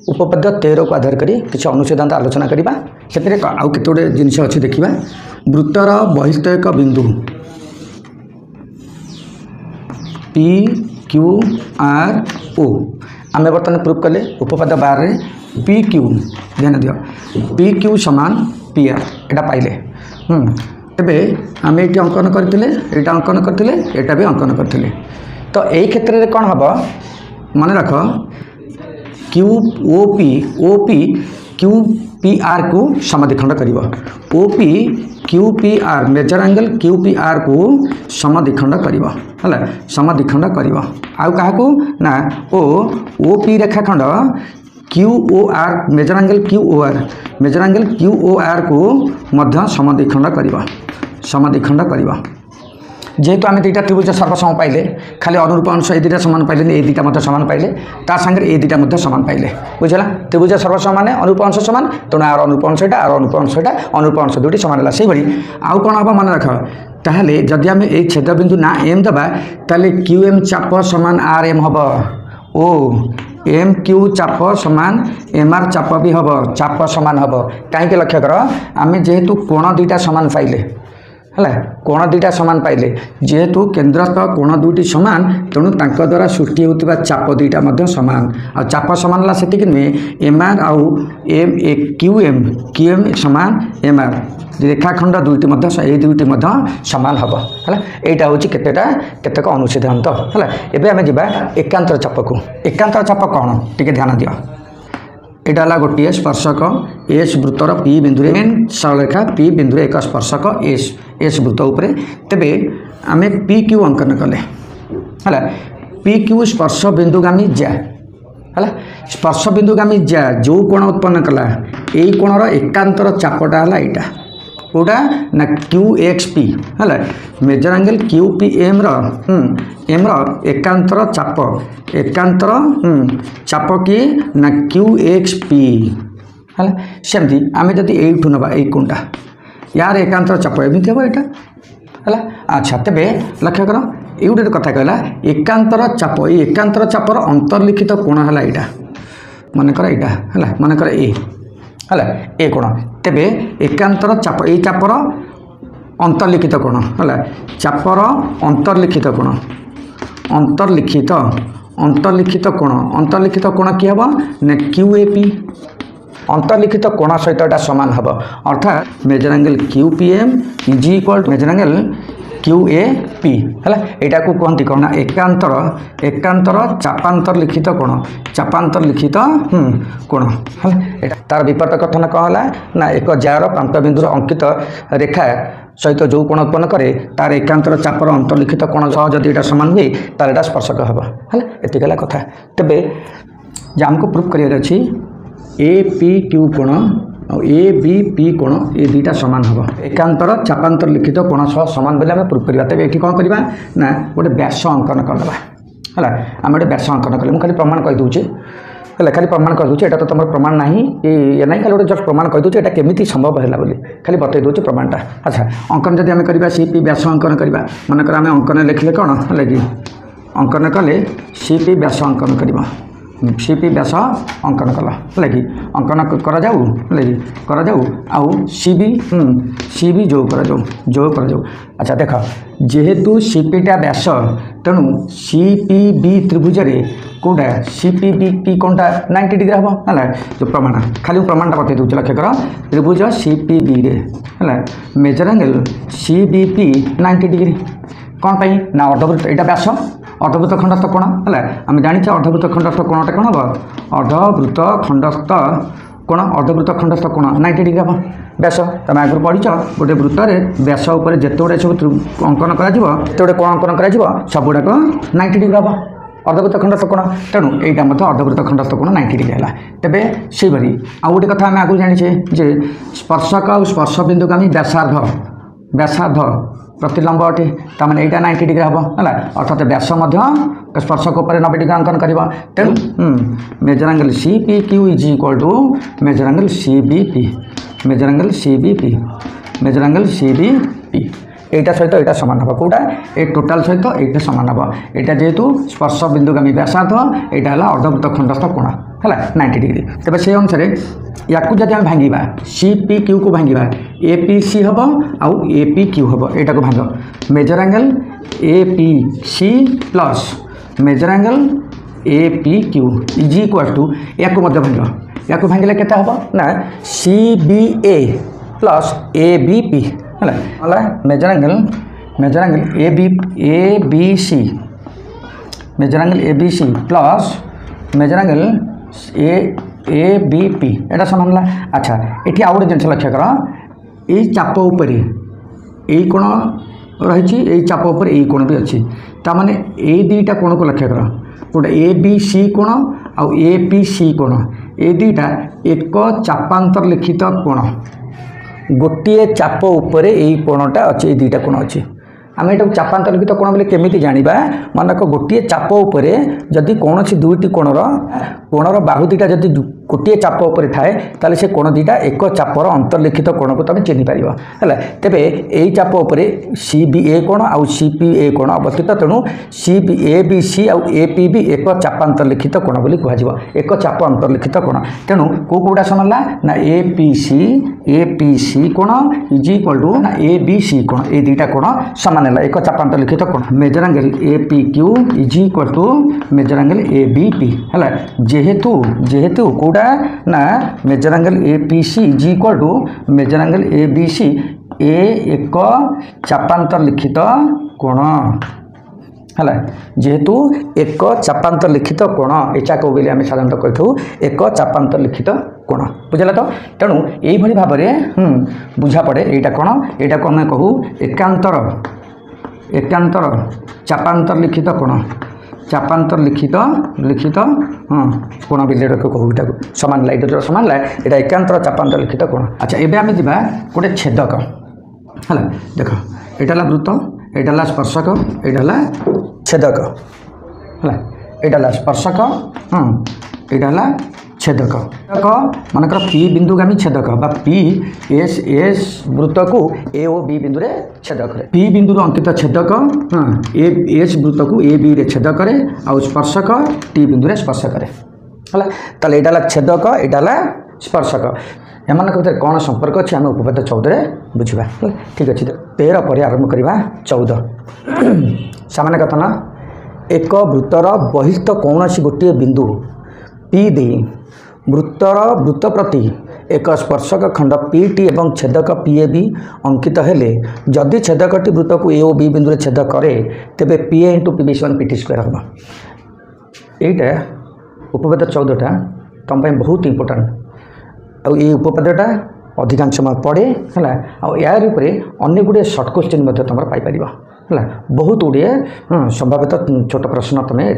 उपपद्य 13 को आधार करी किसी अनुच्छेदांत आलोचना करवा से आउ केते गोटे जिनस अच्छी देखा वृत्तर बहिस्थ एक बिंदु पी क्यू आर ओ आम बर्तमान प्रूफ कले उपपद्य 12 रे पी क्यू ध्यान दियो पी क्यू समान पी आर एटा पाइले तेबे आम ये अंकन करते अंकन करते यहाँ भी अंकन करते तो यही क्षेत्र में कौन हम मन रख Q O P Q P R को समद्विखंड कर O P Q P R major angle Q P R को समद्विखंड कर समद्विखंड कर आउ क्या ना ओ पी रेखाखंड Q O R major angle Q O R को मध्य समद्विखंड कर जेहेतु आम दुईटा त्रिभुज सर्वसम पाइले खाली अनुरूप अंश ये दुटा सामान पाइले ये दुटा सामान पाइले ता सागर ये दुटा सामान पाइले बुझला त्रिभुज सर्वसम माने अनुरूप अंश सामान तेणु आर अनुरूप अंश आर अनुरूप अंश अनुरूप अंश दुटी सामान है से भाई आउ कौन हम मन रख ताहले जदि आम ये छेदबिंदु ना एम दबा ताले क्यू एम चाप सामान आर एम हम ओ एम क्यू चाप सामान एम आर चाप भी हम चाप सामान हम कहीं लक्ष्य कर आम जेहेतु कोण दुईटा सामान पाइले है कोण दुईटा सामान पाइले जेहेतु केन्द्रस्थ कोण दुईटी सामान तेणु द्वारा सृष्टि होता चाप दुईटा सामान आ चाप सामान है से नुहे एम आर आउ एम ए क्यू एम सामान एम आर रेखाखंड दुईटी ये दुईटी सामान हम है यहाँ हूँ केतेक अनुच्छेदांत है एवं आम जा एकांतर चाप को एकांतर चाप कौन टी ध्यान दियो यहाँ है गोटे स्पर्शक एस वृत्तर पी बिंदु मेन सरलरेखा पी बिंदु एक स्पर्शक एस वृत्त उपरे तेबे आमे पी क्यू अंकन कले है पी क्यू स्पर्श बिंदुगामी जा है स्पर्श बिंदुगामी जा जो कोण उत्पन्न कला यही कोणर एकांतर चापटा है यहाँ कौटा ना क्यू एक्स पी है major angle Q P M एकांतर चाप कि ना क्यू एक्स पी है सेमती आम जदि यू ना यही कोणटा यार एकांतर चाप एमती हम यहाँ है अच्छा तेरे लक्ष्य कर ये गोटे कथा कहला एकांतर चाप ये एकांतर चापर अंतर्लिखित कोण है यहाँ मनकर यहाँ है मनकर ए कोण तेबे एकांतर चाप ये चापर अंतर्लिखित कोण है चापर अंतर्लिखित कोण अंतर्लिखित कोण कि हम ना क्यू ए पी अंतर्लिखित कोण सहित एटा सामान हम अर्थात major angle Q P M is equal to major angle Q A P है यहाँ को कहती कौन एकांतर चापांतर लिखित कोण है तार विपरीत कथन कौन है ना एक जार प्रांत बिंदुर अंकित रेखा सहित जो कोण उत्पन्न करे तार एकांतर चापर अंतर्लिखित कोण सह जदि यहाँ सामान हुए तार यहाँ स्पर्शक हम है ये कथा तेबे आमको प्रूफ कर ए पी क्यू कोण ए बी पी कोण ये दुईटा सामान हम एकांतर चापांतर लिखित कोण सह सामान बोले आम प्रूफ करवा तेज ये कौन करवा ना गोटे व्यास अंकन करदे है आम गोटे व्यास अंकन कले मुझे प्रमाण कहीदे है खाली प्रमाण कहीदे यहाँ तो तुम प्रमाण ना ये ना खाली गोटे जस्ट प्रमाण कहीदे यहाँ केमी संभव है बोली खाली बतई दूचे प्रमाणटा अच्छा अंकन जब आम करवा सी पी व्यास अंकन करवा मनकर आम अंकन लिखले कौन है कि अंकन कले सी पी व्यास अंकन करवा सी पी व्यास अंकन कला है कि अंकन कर आउ सी बी जो कर अच्छा देख जेहेतु सीपीटा व्यास तेणु सी पी बी त्रिभुज कौटा सी पी बी पी कौनटा 90 डिग्री हम है जो प्रमाण खाली प्रमाणटा बतई दूसरे लक्ष्य कर त्रिभुज सी पी बी है major angle C B P 90 degree कौन पाई ना अर्धवृत्त यहाँ व्यास अर्धवृत्त खंडस्थ कोण है आम जाने अर्धवृत्त खंडस्थ कोणटा कौन हम अर्धवृत्त खंडस्थ कोण 90 डिग्री हम व्यास तुम आगुरी पढ़ीच गोटे वृत्त व्यास उपर जिते गुड़ा सब अंकन करते कोण अंकन कर सब गुड़ाक 90 डिग्री हम अर्धवृत्त खंडस्थ कोण तेणु यहाँ अर्धवृत्त खंडस्थ कोण 90 डिग्री है तेरे से भरी आउ गोटे कथा आम आगु जाने जे स्पर्शक और स्पर्श बिंदुगामी व्यासार्ध प्रतिलंब अटे तमें यहाँ 90 डिग्री हम है अर्थात व्यास स्पर्शक उपर 90 डिग्री अंकन कर तेणु major angle C P Q is equal to major angle C B P यहाँ सहित यहाँ सामान हम कौटा ये टोटाल सहित ये सामान हम यहाँ जेहेतु स्पर्श बिंदुगामी व्यासार्ध यहाँ है अर्धवृत्त खंडस्थ कोण है 90 डिग्री तेज से अनुसार या जब आम भांगा सी पी क्यू को भांगा ए पी सी हम आउ ए पी क्यू हम यहाँ को भांग major angle A P C plus major angle A P Q is equal to या भांग या भांगे के हम ना C B A plus A B P है major angle A B C major angle A B C plus major angle A B P एटा समान है। अच्छा ये आउ गोटे जिन लक्ष्य कर यही चाप उपर यही कोण रही चाप उपर यही कोण भी अच्छी ताने ये दुईटा कोण को लक्ष्य कर गोटे ए बी सी कोण आउ ए पी सी कोण ये दुईटा एक चापांतर लिखित कोण गोटे चाप उपर यही कोणटा अच्छे ये दुईटा कोण अच्छी आम ये चापांतर लिखित कोण बोले केमी जाना मानक गोटे चाप उपर जदि कौन दुईटी कोणर बाहु दुईटा जदि गोटे चाप उपर थाए ताले से कोण दुईटा एक चापर अंतर्लिखित कोण को तुम चिन्ह पार है तेरे यही चाप उपर सी बी ए कोण आउ सी पी ए कोण अवस्थित तेणु सी बी ए बी सी आउ ए पी भी एक चापांतरलिखित कोण बोली कह एक चाप अंतर्लिखित कोण तेणु कौटा सामान ना ए पी सी कोण इज इक्वल टू ना ए बी सी कोण ये दुईटा कोण सामान है एक चापांतरलिखित कोण major angle A P Q is equal to major angle A B P है जेहेतु कौटा ना major angle A P C is equal to major angle A B C ए एक चापांतर लिखित कोण है जेहेतु एक चापांतर लिखित कोण एचा को बोली आम साधारणतः कहूँ एक चापांतर लिखित कोण बुझला तो तेणु यही भाव में बुझा पड़े यहाँ कौन यहाँ को आम कहूँ एकांतर चापांतर लिखित कोण चापांतर लिखित कोण बिलेट को कहूँ यहाँ सामान लाइट जो सामान यहाँ एकांतर चापांतर लिखित कोण। अच्छा एवं आम जा गोटे छेदक है देख यहाँ वृत्त यहाँ स्पर्शक यहाँ छेदक है यहाँ स्पर्शक यहाँ छेदक मानकर पी बिंदुगामी छेदक बा पी एस वृत्त को ए ओ बी बिंदु छेदक पी बिंदु अंकित छेदक एस वृत्त को ए बी छेदक आउ स्पर्शक टी बिंदु स्पर्श करे है यहाँ छेदक यहाँ स्पर्शक एम भितर कौन संपर्क अच्छे आम उपपाद्य 14 बुझा ठीक अच्छे 13 पर आरंभ करवा 14 सामान्य कथन एक वृत्तर बहिस्थ कौन गोटे बिंदु पी दे वृत्त प्रति एक स्पर्शक खंड पी टी एवं छेदक पी ए बी अंकित हेले जदि छेदकटी वृत्त को ए ओ बी बिंदु छेद करे तेबे P A into P B = P T square हम यहीटा उपपाद्य 14टा तुम बहुत इंपोर्टाट आउ ये उपपाद्यटा अधिकांश समय पड़े है यार अनेक गुड़े सर्ट क्वेश्चन तुम पाइपर है बहुत गुड़े संभावित छोट प्रश्न तुम ये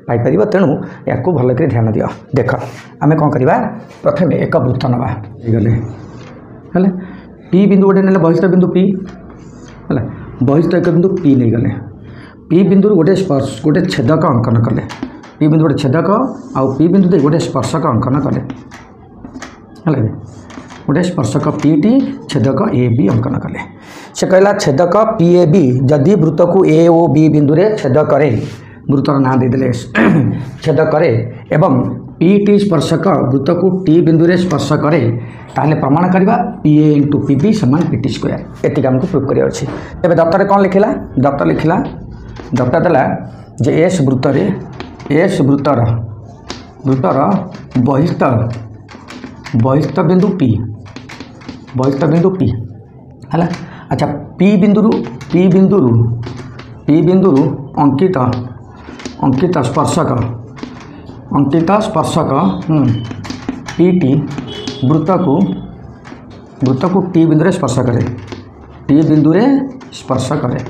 पाइपर तेणु या भलक ध्यान दियो देख आम कौन करवा प्रथम एक वृत्त नवा गले है पी बिंदु गोटे ना बहिष्ठ बिंदु पी है बहिष्ठ एक बिंदु पी नहीं गले पी बिंदु गोटे स्पर्श गोटे छेदक अंकन कले पी बिंदु गोटे छेदक आउ पी बिंदु गोटे स्पर्शक अंकन कले है गोटे स्पर्शक पी टी छेदक ए बी अंकन कले से कहला छेदक पी ए बी जदि वृत्त को ए ओ बी बिंदु छेद करे वृत्तर ना देदेले छेद करे एवं पी टी स्पर्शक वृत्त को टी बिंदु स्पर्श करे ताहले प्रमाण करवा P A into P B समान पी टी स्क्वायर एति आमको प्रूफ करिया अछि। तेबे दफ्तर कौन लिखिला दफ्तर लिखिला दफ्तर देला जे एस वृत्तर बहिष्ठ बिंदु पी है। अच्छा पी बिंदु अंकित स्पर्शक पी टी वृत्त को टी बिंदु स्पर्श करे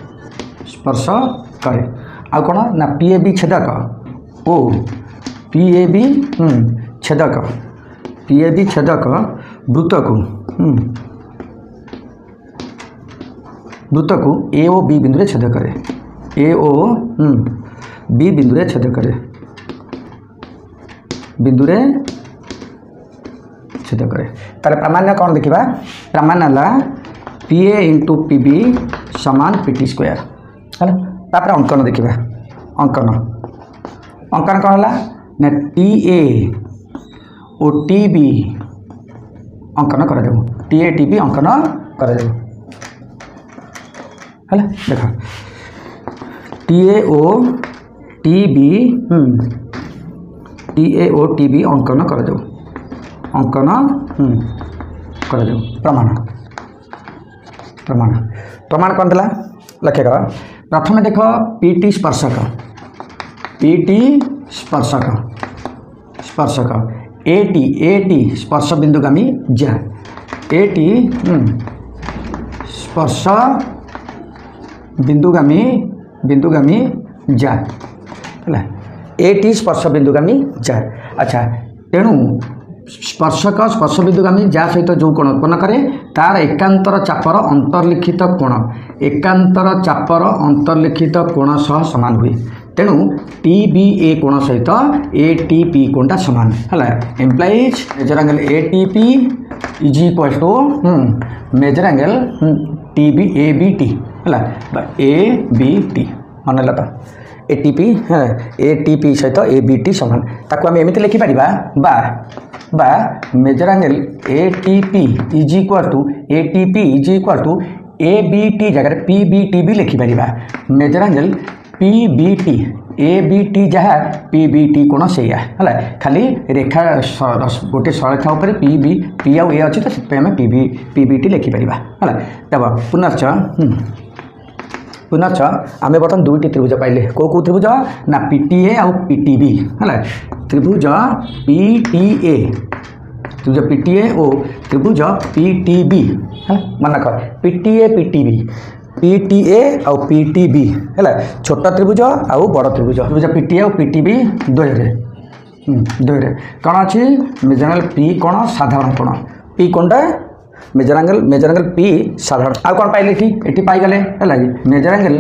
आ कौन ना पी ए बी छेदक ओ पी ए बी छेदक वृत्त को ए ओ बी बिंदु छेद करे ए ओ बी बिंदु छेद करे तार प्रामाण्य कौन देखा प्रामाण्य है P A into P B समान पी टी स्क्वायर है। तापर अंकन देखा अंकन कौन है ना टी OTB अंकन कर TATB अंकन कर देख TAOTB अंकन कर अंकन कर प्रमाण प्रमाण प्रमाण कौन देला लक्ष्य कर प्रथम देख PT स्पर्शक स्पर्शक AT स्पर्श बिंदुगामी जा AT स्पर्श बिंदुगामी जा है AT स्पर्श बिंदुगामी जा। अच्छा तेणु स्पर्श बिंदुगामी जा सहित जो कोण उत्पन्न करे तार एकांतर चापर अंतर्लिखित कोण सह समान हुए। तेणु TBA कोण सहित ATP कोणटा समान है implies major angle ATP is equal to major angle ABT है ABT मन है तो ATP सहित ABT समान ताको आम एमती लिखिपर बा major angle ATP is equal to ABT जगह PBT भी लिखिपर मेजर एंगल PBT ABT जहाँ PBT कोण से है खाली रेखा गोटे सरेखा उपर P आउ ए अच्छी तो से PBT लिखिपर है तब पुनश्च आम बर्तमान दुईटी त्रिभुज पाइले कौ त्रिभुज ना PTA आउ PTB है त्रिभुज PTA और त्रिभुज PTB है मन रख PTA आउ PTB है छोट त्रिभुज आउ बड़ त्रिभुज PTA और PTB द्वय कौन अच्छी मेजर एंगल P कोण साधारण कोण P कोणटा मेजर एंगल P साधारण आउ कौन पाइले ये पाईगले है major angle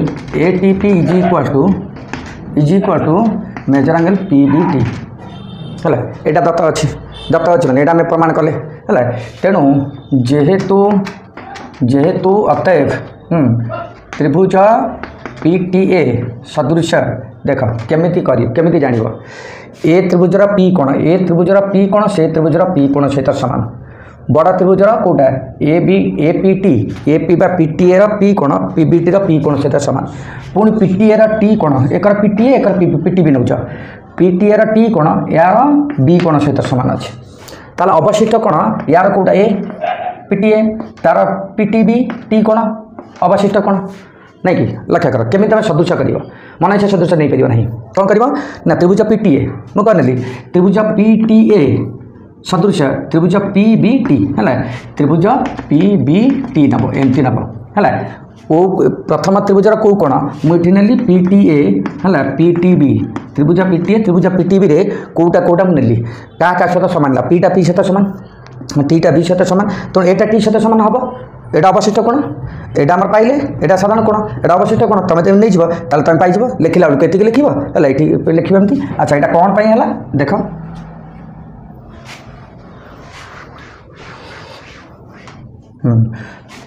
ATP is equal to major angle PBT है यहाँ दत्त अच्छी मैंने यहाँ प्रमाण कले है तेणु जेहेतु अतएव त्रिभुज PTA सदृश देख केमी जान ए त्रिभुजर P कोण से त्रिभुजर P कोण सहित सामान बड़ त्रिभुजर कौटा AP बा PTA P कोण PBT P कोण सहित सामान पुणी PTA T कोण एक PTA एक PTB नौ PTA T कोण यार B कोण सहित सामान अच्छे ताल अवशिष्ट कोण यार कौटा ए PTA तार PTB T कोण अवशिष्ट कोण नहीं कि लक्ष्य कर केमी तुम सदृश कर मन इच्छा सदृश नहीं पार ना कौन कर ना त्रिभुज PTA मुझे कहली त्रिभुज PTA सदृश त्रिभुज PBT है त्रिभुज PBT नब एमती नब है प्रथम त्रिभुजर कौ कोण मुझे नेली PTA है PTB त्रिभुज PTA त्रिभुज PTB रे कौटा कौटा मुझे क्या सहित सामान पीटा P सहित सामान टीटा B सहित सामान तो एटा T सहित सामान हम एटा अवशिष्ट कोण एटा आम पाइले एटा साधारण कोण एटा अवशिष्ट कोण तुम जब नहीं ताल तुम पाइज लिखला बेलू के लिख है लिख एमती। अच्छा यहाँ कौन है देख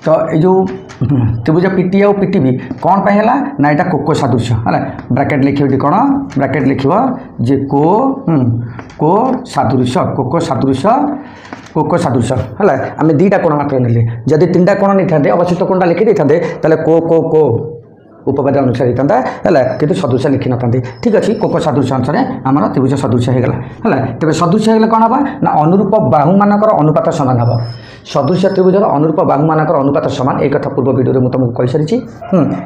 तो ये जो त्रिभुज PTA और PTB कौन पाई है ना यहाँ कोको सदृश है ब्राकेट लिख कौन ब्राकेट लिख जे को सदृश कोको सदृश है आम दीटा कोण मात्र ने जदि 3टा कोण नहीं था अवशिष्ट कोणटा लिखी दे था को उपपाद्य अनुसार होता है कि सदृश लिखि न था ठीक अच्छे कोको सदृश अनुसार आम त्रिभुज सदृश होगा है तेज सदृश होगा कौन हम ना अनुरूप बाहू मानकर अनुपात सामान हम सदृश त्रिभुजर अनुरूप बाहू मानकर अनुपात सामान एक कथा पूर्व वीडियो में तुमको कही सारी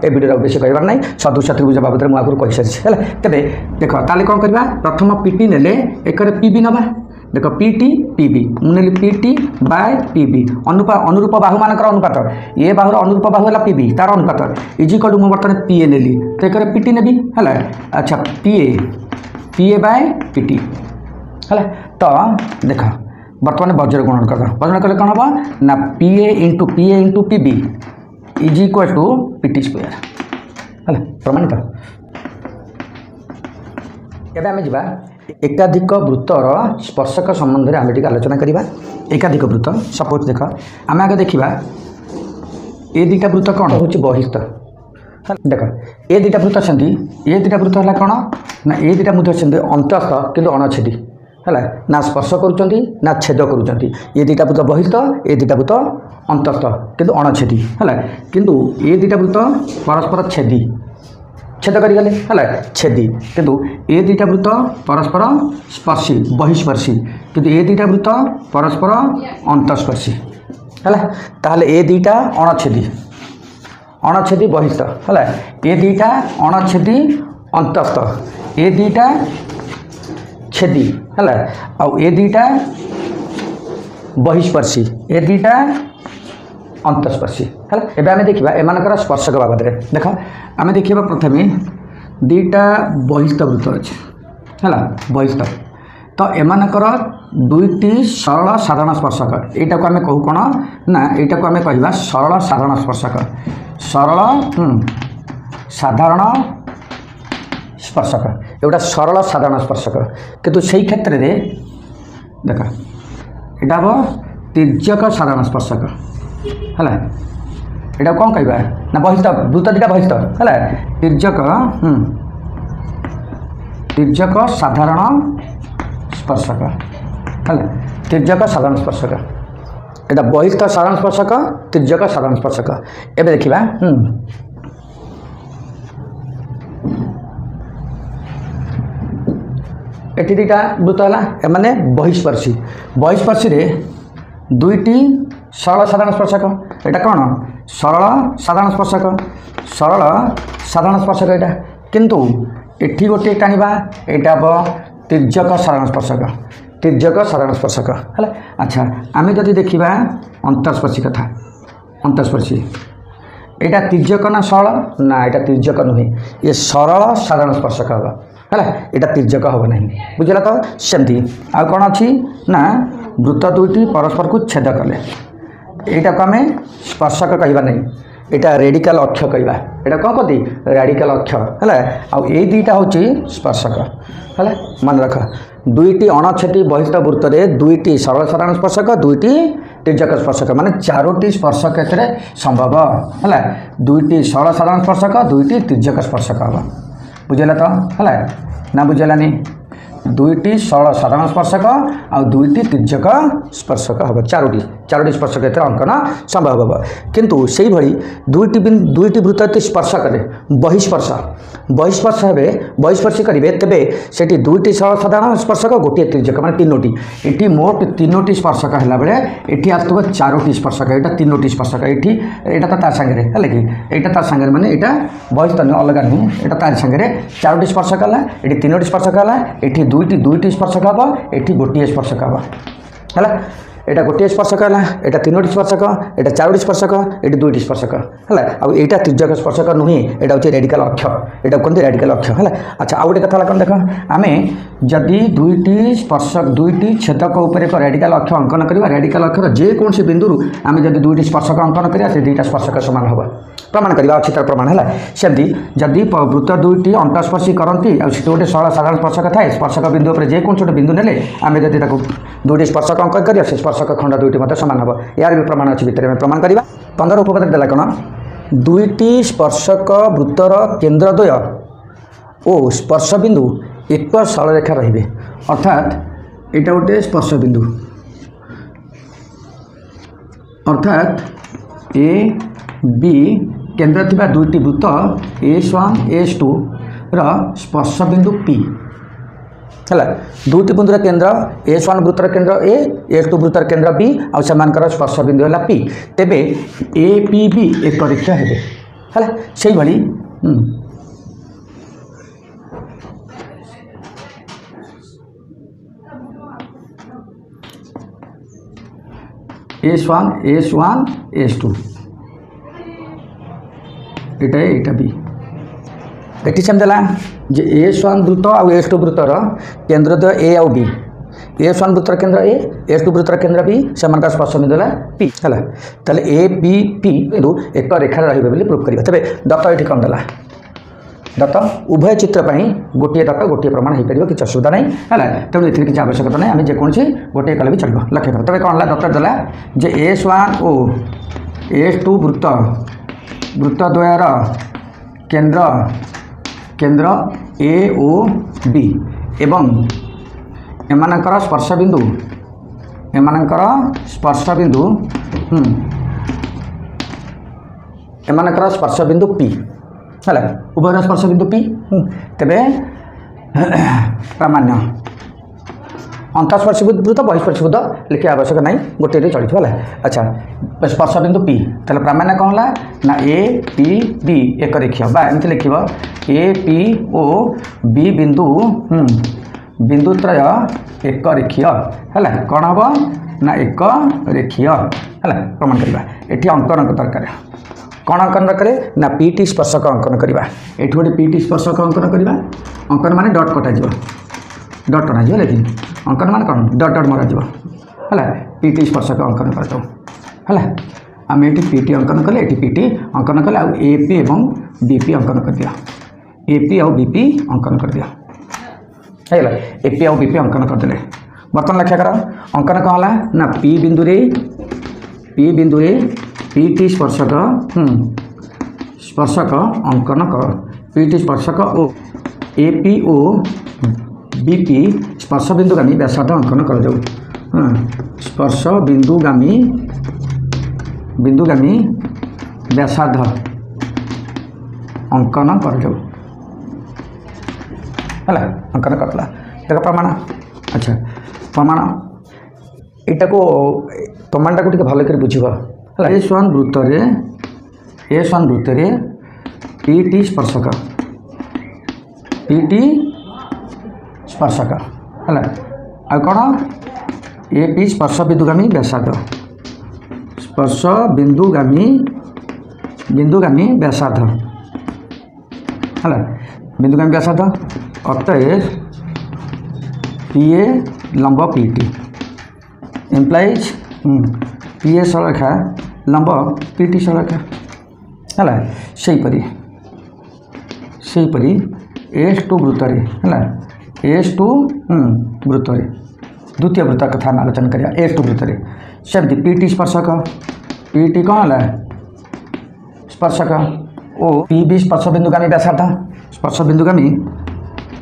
ए वीडियो बेस कहबार ना सदृश त्रिभुज बाबद में आगुरी कही सारी है तेरे देख ताले कौन करवा प्रथम PT ने एक PB नवा देख PT PB मुझे PT बाय PB अनुरूप बाहू मानकर अनुपात ये बाहुर अनुरूप बाहू है PB तार अनुपात इजिकल मुझे बर्तमान PA नेली तो एक PT नेबी है अच्छा PA बाय PT है तो देख बर्तमान वज्र गुणन कर वज्र कले कौन हम ना PA into PB is equal to PT square है प्रमाणित। एवं आम जा एकाधिक वृत्तर स्पर्शक संबंध में आम टी आलोचना करवा एकाधिक वृत्त सपोज देख आम आगे देखा ए दुटा वृत्त कौन हूँ बहिस्थ देख ए दुटा वृत्त से ये दुटा वृत्त है कौन ना ये दुटा मुझे अंतस्थ किंतु अणछेदी है ना स्पर्श करुँच ना छेद करुँच ये दुटा वृत्त बहिस्थ ये दुटा वृत्त अंतस्थ किंतु अणछेदी है किंतु ये दुटा वृत्त परस्पर छेदी छेद करें है छेदी किंतु ये दुटा वृत्त परस्पर स्पर्शी बहिस्पर्शी किंतु ये दुटा वृत्त परस्पर अंतस्पर्शी है ताहले ये दुटा अणछेदी बहिस्थ है ये दुटा अणछेदी अंतस्थ ये दुटा छेदी है आउ ये दुटा बहिस्पर्शी ये दुटा अंतस्पर्शी है एबे आमे देखिबा एमानकर स्पर्शक बाबद रे देख आमे देखिबा प्रथमे दुईटा बहिस्थ वृत्त अछि है बहिस्थ तो एमानकर दुईटी सरल साधारण स्पर्शक एटा को आमे कहू कोन ना एटा को आमे कहिबा सरल साधारण स्पर्शक सरल साधारण स्पर्शक एटा सरल साधारण स्पर्शक किंतु सेही क्षेत्र रे देख एटा हो तिर्यक साधारण स्पर्शक है एटा कौन कहबा ना बहिस्थ वृत्त दुटा बहिस्थ है तिर्यक साधारण स्पर्शक है तिर्यक साधारण स्पर्शक एटा बहिस्थ साधारण स्पर्शक तिर्यक साधारण स्पर्शक एबे देखिबा एटी दुटा वृत्त है माने बहिस्पर्शी बहिस्पर्शी रे दुईटी सरल साधारण स्पर्शक एटा कौन सरल साधारण स्पर्शक एटा किंतु एठी गोटे टाणीबा एटा तिर्यक साधारण स्पर्शक है अच्छा आमे जदि देखिबा अंतस्पर्शी कथा अंतस्पर्शी एटा तिर्यक ना सरल ना एटा तिर्यक नुहे ये सरल साधारण स्पर्शक हम है एटा तिर्यक हम ना बुझला तो सेमती आ कौन अच्छी ना वृत्त दुईटी परस्पर को छेद कले एटा को आमे स्पर्शक कहबा नहीं एटा रेडिकल अक्ष कहबा एटा कौन कहती रेडिकल अक्ष है आ दुईटा होची स्पर्शक है मन रख दुईटी अणछेदी बहिस्थ वृत्त रे दुईटी सरल साधारण स्पर्शक दुईटी तिर्यक स्पर्शक माने चारोटी स्पर्शक एतरे संभव है दुईटी सरल साधारण स्पर्शक दुईटी तिर्यक स्पर्शक हम बुझेला तो है ना बुझेलानी दुईटी सरल साधारण स्पर्शक आ दुईटी तिर्यक स्पर्शक हम चारोटी स्पर्शक एतरे अंकन संभव हम किंतु सेही भली दुईटी वृत्त स्पर्श करे बहिस्पर्श हेबे बहिस्पर्शी करेंगे तेबे सेठी दुईटी सरल साधारण स्पर्शक गोटे तिर्यक माने तीनोटी एटी मोट तीनोटी स्पर्शक है बेले एटी आसुव चारोटी स्पर्शक एटा तीनोटी स्पर्शक एटी एटा तो तार संगे है कि एटा तार संगे माने एटा बहिस्थ अलग नुहे एटा तार संगे चारोटी स्पर्शक है एटी तीनोटी स्पर्शक है एटी दुईटी स्पर्शक हम एटी गोटे स्पर्शक हम है एटा गोटे स्पर्शक है एटा तीनोटी स्पर्शक एटा चारोटी स्पर्शक एटी दुईटी स्पर्शक है आ एटा तिर्यक स्पर्शक नुहे एटा हूँ रेडिकल अक्ष एटा कहते रेडिकल अक्ष है अच्छा आउ गोटे कथा कौन देख आमे जदि दुईटी स्पर्शक दुईटी छेदक उपर एक रेडिकल अक्ष अंकन करवा रेडिकल अक्षर जेकोसी बिंदु आमे जदि दुईटी स्पर्शक अंकन करिया से दुईटा स्पर्शक समान हम प्रमाण करवा अच्छी तार प्रमाण है सेमती जदि वृत्त दुईटी अंतस्पर्शी करती आ गोटे सरल साधारण स्पर्शक थाए स्पर्शक बिंदु पर जेकोसी गोटे बिंदु नेले आमे जदि दुईटी स्पर्शक अंकन करिया से स्पर्शक खंड दुईटी मत सामान हम यार भी प्रमाण अच्छी भितर प्रमाण करवा 15 उपपद देला कौन दुईटी स्पर्शक वृत्तर केन्द्रद्वय और स्पर्श बिंदु एक सरल रेखा रही अर्थात एटा गोटे स्पर्श बिंदु अर्थात ए बी केन्द्र थिबा दुईटी वृत्त S1 S2 स्पर्श बिंदु P है दुईटी बिंदुर केन्द्र S1 वृत्तर केन्द्र ए S2 वृत्तर केन्द्र B आ सेमानकर स्पर्श बिंदु है P तेबे ए पी बी एक रेखा हेबे है से भली S1 S2 एटा एटा बी एटी सेम देला जे S1 वृत्त आउ S2 वृत्तर केन्द्रद्वय ए आउ बी S1 वृत्तर केन्द्र ए S2 वृत्तर केन्द्र बी सेमानका स्पर्श बिंदु है P है ताले ए बी पी बिंदु एक रेखा रहिबे बोली प्रूफ करिबा तबे दत्त एठी कोन देला दत्त उभय चित्र पर गोटे दत्त गोटे प्रमाण हो पार किसी असुविधा नहीं है तेणु ये किसी आवश्यकता नहीं आम जेकोसी गोटे कले भी चलो लक्ष्य कर तब कौन है दत्त देला जे S1 ओ S2 वृत्तद्वयर केन्द्र ए ओ बी एवं एमानकर स्पर्श बिंदु एमानकर स्पर्श बिंदु एमानकर स्पर्श बिंदु पी है उभयर स्पर्श बिंदु पी तेरे प्रामाण्य अंतस्पर्शीभूत बहिस्पर्शीभूत लिखा आवश्यक ना गोटे चलो है। अच्छा स्पर्श बिंदु पी तेल प्रामाण्य कौन है ना ए पी बी एक रेखीय बा एमती लिख ए पी ओ बी बिंदु बिंदुत्रय एक रेखीय है कौन हम ना एक रेखीय है प्रमाण करवा ये अंकन दरकार कौन अंकन दरकार ना पीटी स्पर्शक अंकन करवा ये गोटे पीटी स्पर्शक अंकन करवा अंकन माने डट कटा डट टना लेकिन अंकन मान कौन डट डट मरा है पीटी स्पर्शक अंकन कर आम ये पीटी अंकन कले ये पीटी अंकन कले आउ एपी एवं बीपी अंकन कर दिया एपी आउ बीपी अंकन कर दिया है एपी आउ बीपी अंकन करदे बर्तमान लक्ष्य कर अंकन कौन है ना पी बिंदु पीटी स्पर्शक स्पर्शक अंकन कर पीटी स्पर्शक ओ एपी ओ बीपी स्पर्श बिंदुगामी व्यासार्ध अंकन कर जाऊ स्पर्श बिंदुगामी व्यासार्ध अंकन कर जाऊ है अंकन करला देख प्रमाण। अच्छा प्रमाण यहाँ को प्रमाणटा को भल कर बुझ है एस1 वृत्त पीटी स्पर्शक है आ कौन एपी स्पर्श बिंदुगामी व्यासार्ध स्पर्श बिंदुगामी व्यासार्ध है बिंदुगामी व्यासार्ध अतएव पीए लंब पीटी एम्प्लाइज पीए सरलरेखा लंब पीटी सरलरेखा है सेहीपरी एस2 वृत्त है एस2 वृत्त द्वितीय वृत्त कथा आलोचना करिया एस2 वृत्त सेमती पीटी स्पर्शक पीटी कौन है स्पर्शक ओ पीबी स्पर्श बिंदुगामी व्यासार्ध स्पर्श बिंदुगामी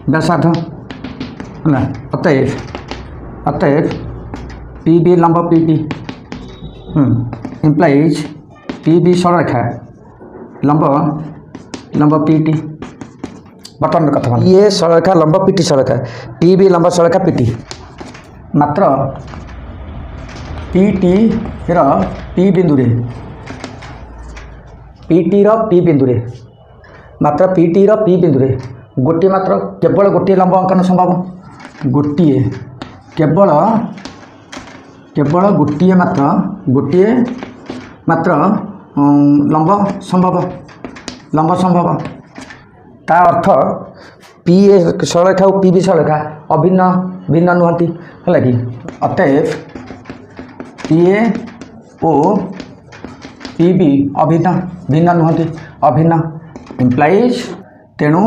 व्यासार्ध है अतएव पीबी लंब पीटी इम्प्लाइज पीबी सरलरेखा लंब पीटी बर्तमान कथा ये सरलरेखा लंब पीटी सरलरेखा पीबी लंब सरलरेखा पीटी मात्र पीटी पी बिंदु पीटी पी बिंदु मात्र पीटी पी बिंदु गोटे मात्र केवल गोटे लंब अंकन संभव गोटे केवल गोटे मात्र लंब संभव ता अर्थ पी सरलरेखा और पीबी सरलरेखा अभिन्न भिन्न नुहति है कि अतएव पीए ओ पीबी अभिन्न भिन्न नुहति अभिन्न इम्प्लाइज तेणु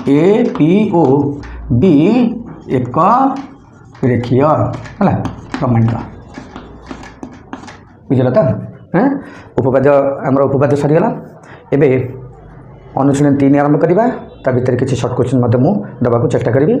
ए पी ओ बी एक रेखीय है प्रमाणित बुझल तो उपपाद्य आमर उपपाद्य सरीगला एवं अनुशीलन 3 आरंभ करवा ता भीतर किसी सर्ट क्वेश्चन मु देवाक चेष्टा करी।